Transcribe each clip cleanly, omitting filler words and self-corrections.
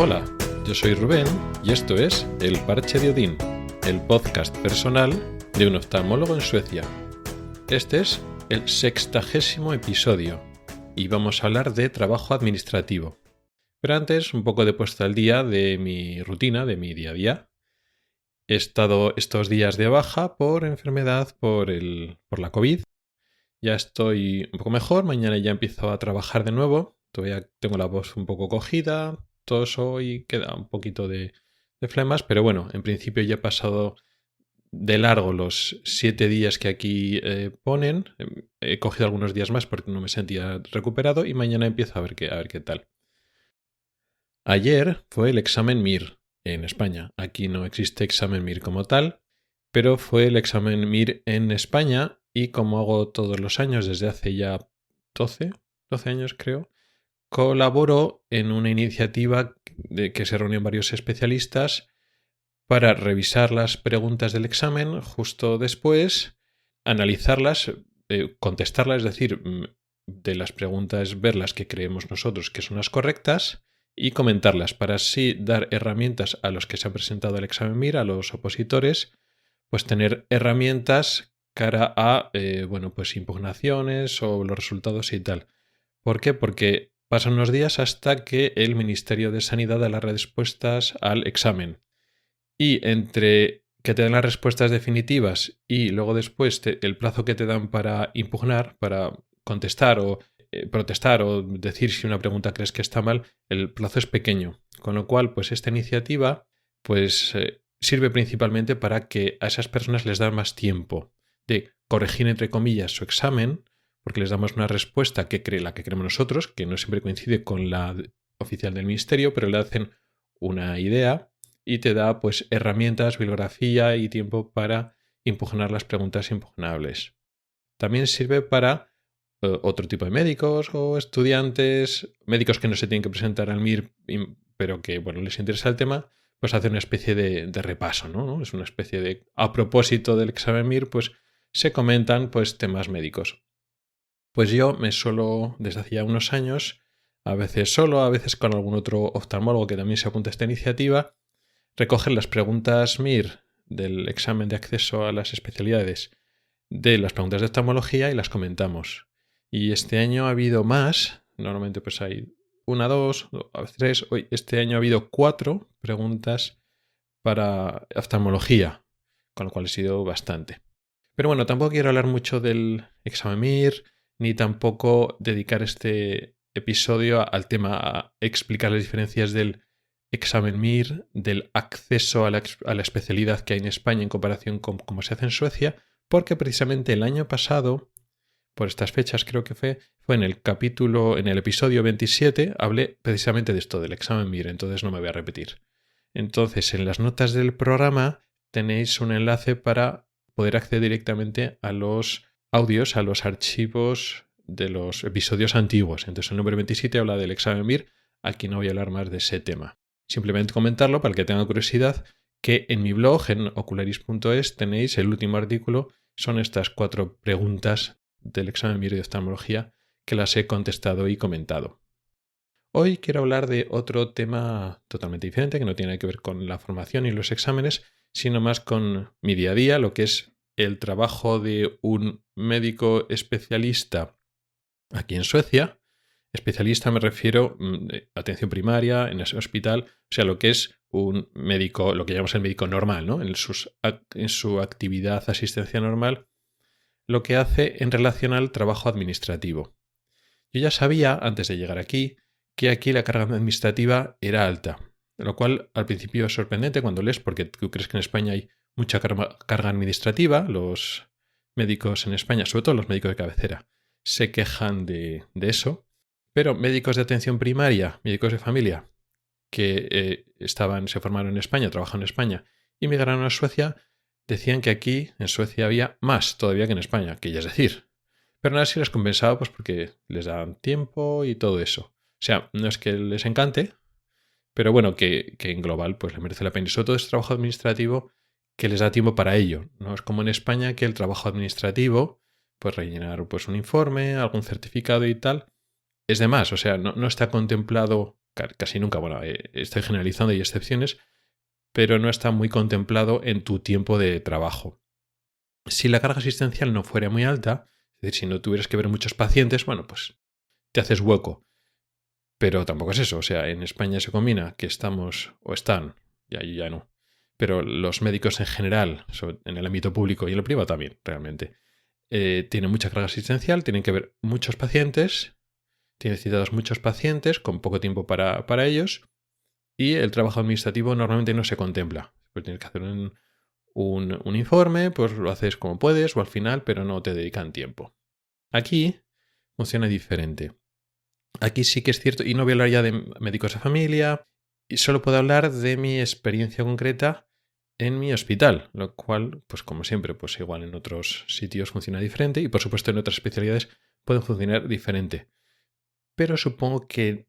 Hola, yo soy Rubén y esto es El Parche de Odín, el podcast personal de un oftalmólogo en Suecia. Este es el 60º episodio y vamos a hablar de trabajo administrativo. Pero antes, un poco de puesta al día de mi rutina, de mi día a día. He estado estos días de baja por enfermedad, por la COVID. Ya estoy un poco mejor, mañana ya empiezo a trabajar de nuevo. Todavía tengo la voz un poco cogida, toso y queda un poquito de flemas, pero bueno, en principio ya he pasado de largo los 7 días que aquí ponen. He cogido algunos días más porque no me sentía recuperado y mañana empiezo a ver qué tal. Ayer fue el examen MIR en España. Aquí no existe examen MIR como tal, pero fue el examen MIR en España y como hago todos los años desde hace ya 12 años creo, colaboro en una iniciativa que se reúnen varios especialistas para revisar las preguntas del examen justo después, analizarlas, contestarlas, es decir, de las preguntas ver las que creemos nosotros que son las correctas y comentarlas para así dar herramientas a los que se han presentado al examen MIR, a los opositores, pues tener herramientas cara a pues impugnaciones o los resultados y tal. ¿Por qué? Porque pasan unos días hasta que el Ministerio de Sanidad da las respuestas al examen. Y entre que te dan las respuestas definitivas y luego después el plazo que te dan para impugnar, para contestar o protestar o decir si una pregunta crees que está mal, el plazo es pequeño. Con lo cual, pues esta iniciativa sirve principalmente para que a esas personas les dan más tiempo de corregir, entre comillas, su examen, porque les damos una respuesta la que creemos nosotros, que no siempre coincide con la oficial del ministerio, pero le hacen una idea y te da pues herramientas, bibliografía y tiempo para impugnar las preguntas impugnables. También sirve para otro tipo de médicos o estudiantes, médicos que no se tienen que presentar al MIR, pero que les interesa el tema, pues hacer una especie de repaso, ¿no? Es una especie de, a propósito del examen MIR, pues se comentan pues temas médicos. Pues yo me suelo, desde hace ya unos años, a veces solo, a veces con algún otro oftalmólogo que también se apunta a esta iniciativa, recoger las preguntas MIR del examen de acceso a las especialidades de las preguntas de oftalmología y las comentamos. Y este año ha habido más, normalmente pues hay 1, 2, a veces 3, hoy este año ha habido 4 preguntas para oftalmología, con lo cual ha sido bastante. Pero bueno, tampoco quiero hablar mucho del examen MIR, ni tampoco dedicar este episodio al tema, a explicar las diferencias del examen MIR, del acceso a la especialidad que hay en España en comparación con cómo se hace en Suecia, porque precisamente el año pasado, por estas fechas creo que fue en el episodio 27, hablé precisamente de esto, del examen MIR, entonces no me voy a repetir. Entonces, en las notas del programa tenéis un enlace para poder acceder directamente a los audios, a los archivos de los episodios antiguos. Entonces, el número 27 habla del examen MIR, aquí no voy a hablar más de ese tema. Simplemente comentarlo para el que tenga curiosidad, que en mi blog, en ocularis.es, tenéis el último artículo, son estas 4 preguntas del examen MIR de oftalmología que las he contestado y comentado. Hoy quiero hablar de otro tema totalmente diferente, que no tiene que ver con la formación y los exámenes, sino más con mi día a día, lo que es el trabajo de un médico especialista aquí en Suecia. Especialista me refiero a atención primaria, en ese hospital, o sea, lo que es un médico, lo que llamamos el médico normal, ¿no? En su actividad asistencia normal, lo que hace en relación al trabajo administrativo. Yo ya sabía, antes de llegar aquí, que aquí la carga administrativa era alta, lo cual al principio es sorprendente cuando lees, porque tú crees que en España hay mucha carga administrativa. Los médicos en España, sobre todo los médicos de cabecera, se quejan de eso, pero médicos de atención primaria, médicos de familia, que se formaron en España, trabajaron en España y migraron a Suecia, decían que aquí en Suecia había más todavía que en España, que ya es decir. Pero nada, sí les compensaba pues porque les daban tiempo y todo eso. O sea, no es que les encante, pero bueno, que en global pues les merece la pena. Y sobre todo es trabajo administrativo que les da tiempo para ello. No es como en España, que el trabajo administrativo, pues rellenar pues un informe, algún certificado y tal, es de más. O sea, no está contemplado casi nunca, bueno, estoy generalizando, hay excepciones, pero no está muy contemplado en tu tiempo de trabajo. Si la carga asistencial no fuera muy alta, es decir, si no tuvieras que ver muchos pacientes, bueno, pues te haces hueco. Pero tampoco es eso. O sea, en España se combina que estamos, o están, y ahí ya no, pero los médicos en general, en el ámbito público y en el privado también, realmente, tienen mucha carga asistencial, tienen que ver muchos pacientes, tienen citados muchos pacientes con poco tiempo para ellos, y el trabajo administrativo normalmente no se contempla. Pues tienes que hacer un informe, pues lo haces como puedes o al final, pero no te dedican tiempo. Aquí funciona diferente. Aquí sí que es cierto, y no voy a hablar ya de médicos de familia, y solo puedo hablar de mi experiencia concreta en mi hospital, lo cual, pues como siempre, pues igual en otros sitios funciona diferente y por supuesto en otras especialidades pueden funcionar diferente. Pero supongo que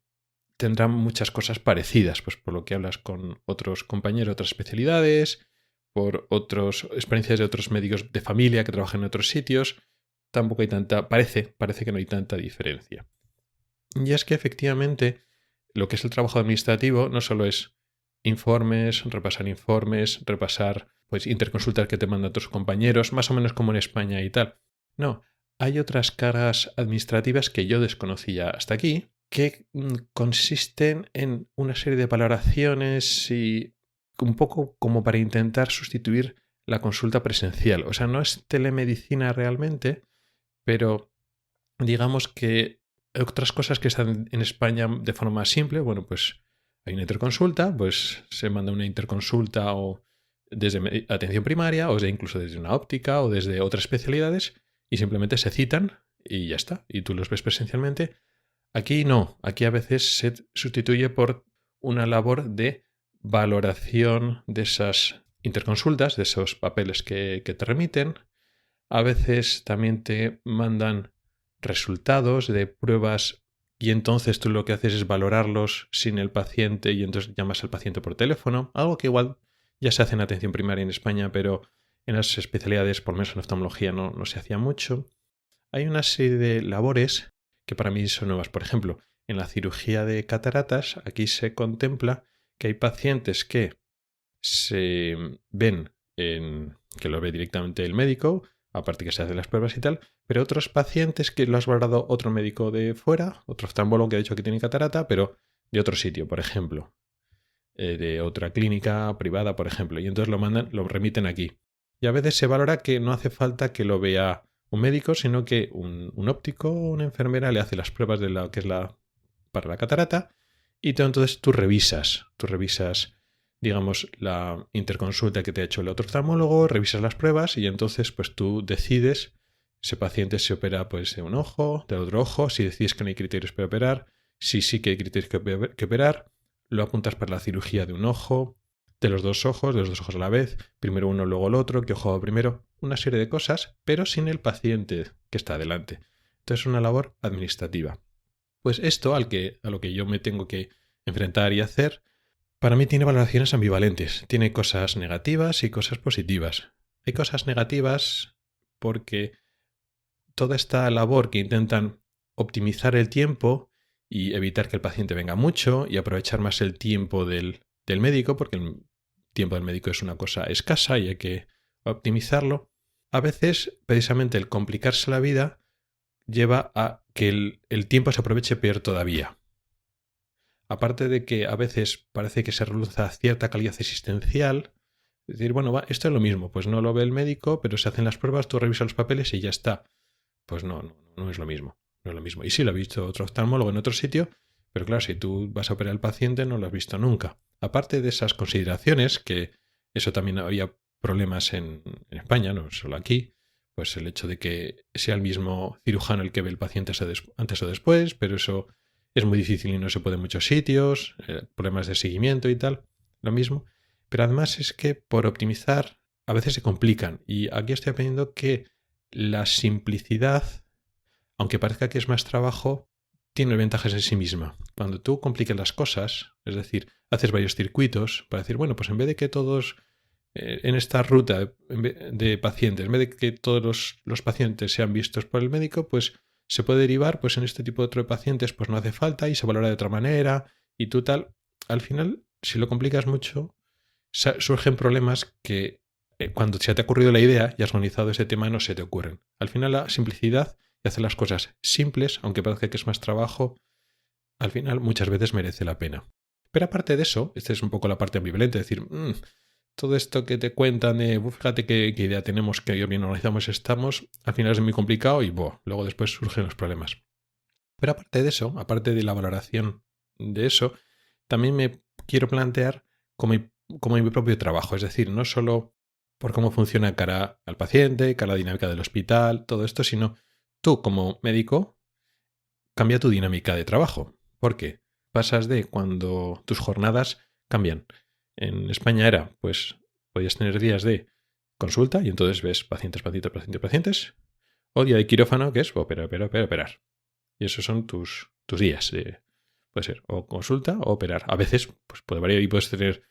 tendrán muchas cosas parecidas, pues por lo que hablas con otros compañeros de otras especialidades, por otras experiencias de otros médicos de familia que trabajan en otros sitios, tampoco hay tanta, parece que no hay tanta diferencia. Y es que efectivamente lo que es el trabajo administrativo no solo es repasar pues interconsultas que te mandan tus compañeros, más o menos como en España y tal. No, hay otras cargas administrativas que yo desconocía hasta aquí, que consisten en una serie de valoraciones y un poco como para intentar sustituir la consulta presencial. O sea, no es telemedicina realmente, pero digamos que otras cosas que están en España de forma simple, bueno, pues hay una interconsulta, pues se manda una interconsulta o desde atención primaria o incluso desde una óptica o desde otras especialidades y simplemente se citan y ya está, y tú los ves presencialmente. Aquí no, aquí a veces se sustituye por una labor de valoración de esas interconsultas, de esos papeles que te remiten. A veces también te mandan resultados de pruebas y entonces tú lo que haces es valorarlos sin el paciente y entonces llamas al paciente por teléfono, algo que igual ya se hace en atención primaria en España, pero en las especialidades, por lo menos en oftalmología, no se hacía mucho. Hay una serie de labores que para mí son nuevas. Por ejemplo, en la cirugía de cataratas, aquí se contempla que hay pacientes que se ven que lo ve directamente el médico, aparte que se hacen las pruebas y tal, pero otros pacientes que lo has valorado otro médico de fuera, otro oftalmólogo que ha dicho que tiene catarata, pero de otro sitio, por ejemplo, de otra clínica privada, por ejemplo, y entonces lo remiten aquí. Y a veces se valora que no hace falta que lo vea un médico, sino que un óptico o una enfermera le hace las pruebas de la que es para la catarata y entonces tú revisas, digamos, la interconsulta que te ha hecho el otro oftalmólogo, revisas las pruebas y entonces pues tú decides, ese paciente se opera pues de un ojo, del otro ojo, si decides que no hay criterios para operar, si sí que hay criterios que operar, lo apuntas para la cirugía de un ojo, de los dos ojos a la vez, primero uno, luego el otro, qué ojo va primero, una serie de cosas, pero sin el paciente que está delante. Entonces es una labor administrativa. Pues esto a lo que yo me tengo que enfrentar y hacer, para mí tiene valoraciones ambivalentes. Tiene cosas negativas y cosas positivas. Hay cosas negativas porque toda esta labor que intentan optimizar el tiempo y evitar que el paciente venga mucho y aprovechar más el tiempo del médico, porque el tiempo del médico es una cosa escasa y hay que optimizarlo. A veces, precisamente el complicarse la vida lleva a que el tiempo se aproveche peor todavía. Aparte de que a veces parece que se reduce cierta calidad existencial, es decir, bueno, esto es lo mismo, pues no lo ve el médico, pero se hacen las pruebas, tú revisas los papeles y ya está. Pues no es lo mismo, no es lo mismo. Y sí lo ha visto otro oftalmólogo en otro sitio, pero claro, si tú vas a operar al paciente no lo has visto nunca. Aparte de esas consideraciones, que eso también había problemas en España, no solo aquí, pues el hecho de que sea el mismo cirujano el que ve el paciente antes o después, pero eso es muy difícil y no se puede en muchos sitios, problemas de seguimiento y tal, lo mismo. Pero además es que por optimizar a veces se complican y aquí estoy aprendiendo que la simplicidad, aunque parezca que es más trabajo, tiene ventajas en sí misma. Cuando tú complicas las cosas, es decir, haces varios circuitos para decir, bueno, pues en vez de que todos en esta ruta de pacientes, en vez de que todos los pacientes sean vistos por el médico, pues se puede derivar, pues en este tipo de otro de pacientes pues no hace falta y se valora de otra manera y tú tal, al final, si lo complicas mucho, surgen problemas que cuando se te ha ocurrido la idea y has organizado ese tema no se te ocurren. Al final la simplicidad y hacer las cosas simples, aunque parezca que es más trabajo, al final muchas veces merece la pena. Pero aparte de eso, esta es un poco la parte ambivalente, es decir, todo esto que te cuentan de, fíjate qué idea tenemos, que bien organizamos estamos, al final es muy complicado y luego después surgen los problemas. Pero aparte de eso, aparte de la valoración de eso, también me quiero plantear como mi propio trabajo, es decir, no solo por cómo funciona cara al paciente, cara a la dinámica del hospital, todo esto, sino tú como médico, cambia tu dinámica de trabajo. ¿Por qué? Pasas de cuando tus jornadas cambian. En España era, pues, podías tener días de consulta y entonces ves pacientes, o día de quirófano, que es operar. Y esos son tus días. Puede ser o consulta o operar. A veces pues puede variar y puedes tener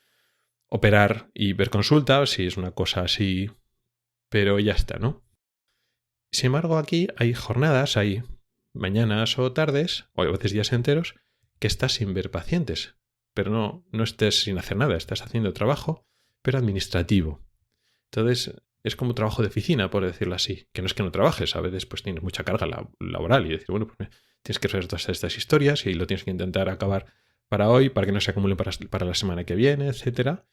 operar y ver consulta, si es una cosa así, pero ya está, ¿no? Sin embargo, aquí hay jornadas, hay mañanas o tardes, o a veces días enteros, que estás sin ver pacientes. Pero no estés sin hacer nada, estás haciendo trabajo, pero administrativo. Entonces, es como trabajo de oficina, por decirlo así. Que no es que no trabajes, a veces pues tienes mucha carga laboral y decir, bueno, pues tienes que resolver todas estas historias y lo tienes que intentar acabar para hoy, para que no se acumulen para la semana que viene, etcétera.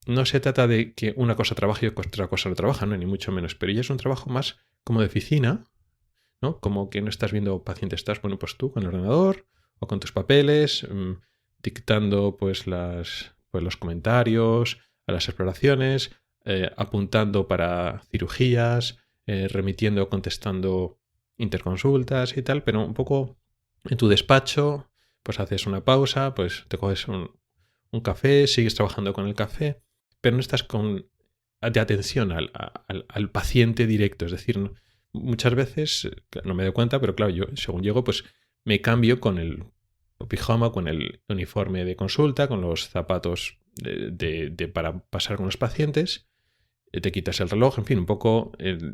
No se trata de que una cosa trabaje y otra cosa no trabaja, ¿no? Ni mucho menos. Pero ya es un trabajo más como de oficina, ¿no? Como que no estás viendo pacientes, estás, bueno, pues tú con el ordenador o con tus papeles, dictando pues los comentarios a las exploraciones, apuntando para cirugías, remitiendo, contestando interconsultas y tal, pero un poco en tu despacho, pues haces una pausa, pues te coges un café, sigues trabajando con el café, pero no estás de atención al paciente directo. Es decir, muchas veces, no me doy cuenta, pero claro, yo según llego, pues me cambio con el pijama, con el uniforme de consulta, con los zapatos para pasar con los pacientes, te quitas el reloj, en fin, un poco,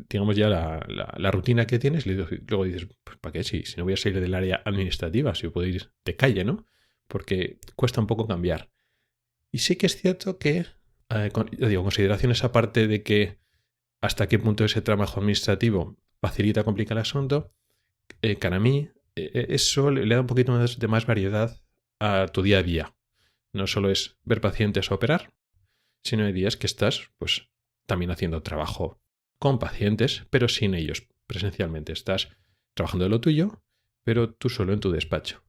digamos ya la rutina que tienes, y luego dices, pues, ¿para qué? Si no voy a salir del área administrativa, si puedo ir de calle, ¿no? Porque cuesta un poco cambiar. Y sí que es cierto que, consideraciones aparte de que hasta qué punto ese trabajo administrativo facilita, complica el asunto, para mí eso le da un poquito más de más variedad a tu día a día. No solo es ver pacientes o operar, sino hay días que estás pues también haciendo trabajo con pacientes, pero sin ellos presencialmente. Estás trabajando de lo tuyo, pero tú solo en tu despacho.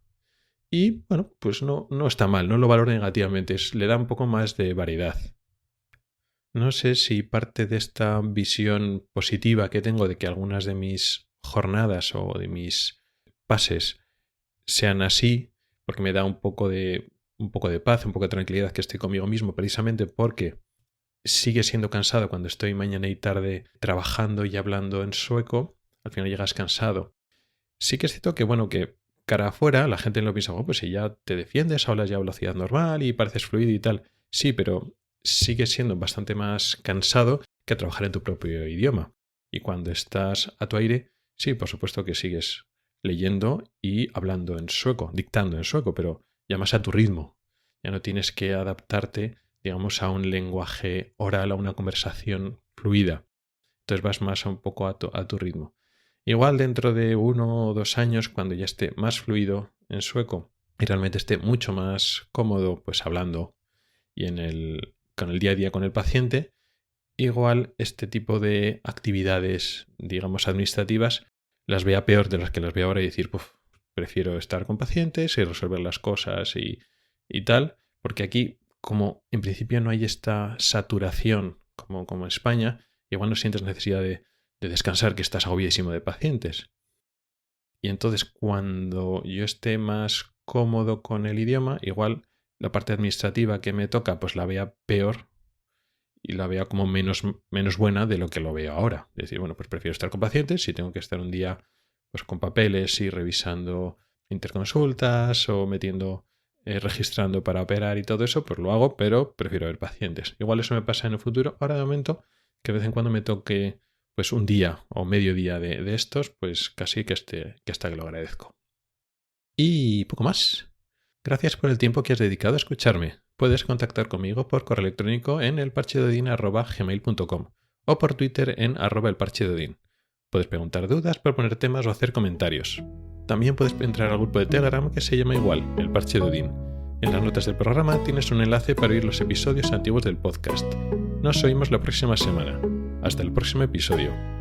Y bueno, pues no está mal, no lo valoro negativamente, le da un poco más de variedad. No sé si parte de esta visión positiva que tengo de que algunas de mis jornadas o de mis pases sean así, porque me da un poco de paz, un poco de tranquilidad que estoy conmigo mismo, precisamente porque sigue siendo cansado cuando estoy mañana y tarde trabajando y hablando en sueco, al final llegas cansado. Sí que es cierto que, bueno, que cara afuera la gente lo piensa, pues si ya te defiendes, hablas ya a velocidad normal y pareces fluido y tal. Sí, pero sigue siendo bastante más cansado que trabajar en tu propio idioma. Y cuando estás a tu aire, sí, por supuesto que sigues leyendo y hablando en sueco, dictando en sueco, pero ya más a tu ritmo. Ya no tienes que adaptarte, digamos, a un lenguaje oral, a una conversación fluida. Entonces vas más un poco a tu ritmo. Igual dentro de 1 o 2 años, cuando ya esté más fluido en sueco y realmente esté mucho más cómodo pues hablando y con el día a día con el paciente, igual este tipo de actividades, digamos, administrativas, las vea peor de las que las veo ahora y decir, prefiero estar con pacientes y resolver las cosas y tal, porque aquí, como en principio no hay esta saturación como en España, igual no sientes necesidad de descansar, que estás agobiadísimo de pacientes. Y entonces cuando yo esté más cómodo con el idioma, igual la parte administrativa que me toca pues la vea peor y la vea como menos buena de lo que lo veo ahora. Es decir, bueno, pues prefiero estar con pacientes si tengo que estar un día pues con papeles y revisando interconsultas o registrando para operar y todo eso, pues lo hago, pero prefiero ver pacientes. Igual eso me pasa en el futuro. Ahora de momento, que de vez en cuando me toque pues un día o medio día de estos, pues casi que hasta que lo agradezco. Y poco más. Gracias por el tiempo que has dedicado a escucharme. Puedes contactar conmigo por correo electrónico en elparchedodin@gmail.com o por Twitter en @elparchedodin. Puedes preguntar dudas, proponer temas o hacer comentarios. También puedes entrar al grupo de Telegram que se llama igual, El Parche de Odín. En las notas del programa tienes un enlace para oír los episodios antiguos del podcast. Nos oímos la próxima semana. Hasta el próximo episodio.